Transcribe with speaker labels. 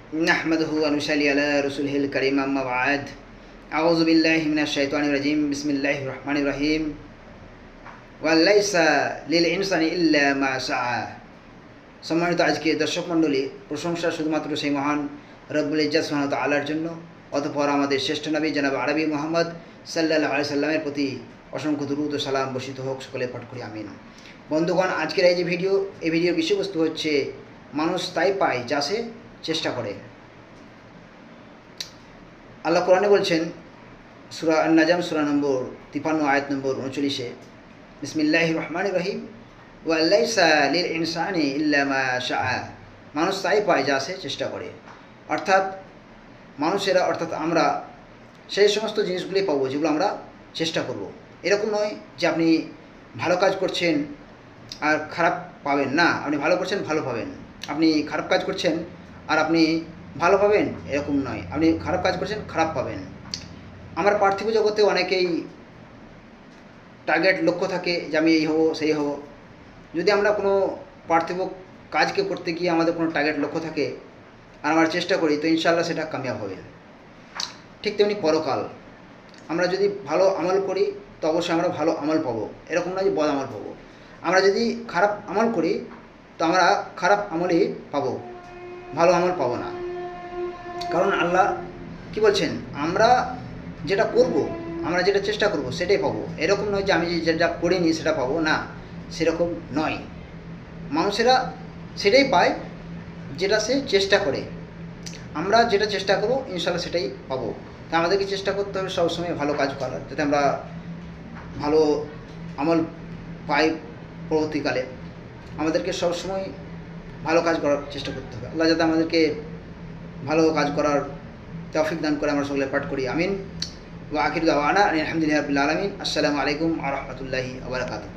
Speaker 1: नहमदुहु व नुसल्ली अला रसूलिहिल करीम अम्मा बाद अऊज़ु बिल्लाहि मिनश शैतानिर रजीम बिस्मिल्लाहिर रहमानिर रहीम वल्लाइसा लिल इंसानि इल्ला मा साआ। सम्मानित आज के दर्शक मंडली, प्रशंसा शुधुमात्र সেই মহান রব্বুল ইজ্জত সুবহানাহু ওয়া তাআলার জন্য, অতঃপর আমাদের শ্রেষ্ঠ নবী জনাব আরবি মুহাম্মদ সাল্লাল্লাহু আলাইহি সাল্লামের প্রতি অসংখ্য দরুদ ও সালাম বর্ষিত হোক। সকলে পাঠ করি আমিন। বন্ধুগণ, আজকের এই যে ভিডিওর বিষয়বস্তু হচ্ছে মানুষ তাই পায় যা সে চেষ্টা করে। আল্লাহ কোরআনে বলছেন সূরা আন-নাজম সূরা নম্বর 53 আয়াত নম্বর 39, বিসমিল্লাহির রহমানির রহিম ওয়া লাইসা লিল ইনসানি ইল্লা মা শাআ। মানুষ তাই পায় যা সে চেষ্টা করে। অর্থাৎ মানুষেরা অর্থাৎ আমরা সেই সমস্ত জিনিসগুলি পাবো যেগুলো আমরা চেষ্টা করব। এরকম নয় যে আপনি ভালো কাজ করছেন আর খারাপ পাবেন না, আপনি ভালো করছেন ভালো পাবেন। আপনি খারাপ কাজ করছেন আর আপনি ভালো পাবেন, এরকম নয়। আপনি খারাপ কাজ করছেন, খারাপ পাবেন। আমার পার্থিব জগতে অনেকেই টার্গেট লক্ষ্য থাকে যে আমি এই হব সেই হব। যদি আমরা কোনো পার্থিব কাজকে করতে গিয়ে আমাদের কোনো টার্গেট লক্ষ্য থাকে আর আমরা চেষ্টা করি, তো ইনশাআল্লাহ সেটা কামিয়াব হবে। ঠিক তেমনি পরকাল, আমরা যদি ভালো আমল করি তো অবশ্যই আমরা ভালো আমল পাবো, এরকম নয় যে বদ আমল পাবো। আমরা যদি খারাপ আমল করি তো আমরা খারাপ আমলই পাবো, ভালো আমল পাবো না। কারণ আল্লাহ কি বলছেন, আমরা যেটা করব, আমরা যেটা চেষ্টা করব সেটাই পাবো। এরকম নয় যে আমি যেটা করিনি সেটা পাবো না, সেরকম নয়। মানুষেরা সেটাই পায় যেটা সে চেষ্টা করে। আমরা যেটা চেষ্টা করব ইনশাআল্লাহ সেটাই পাবো। তা আমাদেরকে চেষ্টা করতে হবে সবসময় ভালো কাজ করার, যাতে আমরা ভালো আমল পাই পরবর্তীকালে। আমাদেরকে সবসময় ভালো কাজ করার চেষ্টা করতে হবে। আল্লাহ যাতে আমাদেরকে ভালো কাজ করার তৌফিক দান করে। আমরা সকলে পাঠ করি আমিন। ওয়া আখিরু দাওয়ানা আলহামদুলিল্লাহি রাব্বিল আলামিন। আসসালামু আলাইকুম ওয়া রাহমাতুল্লাহি ওয়া বারাকাতুহু।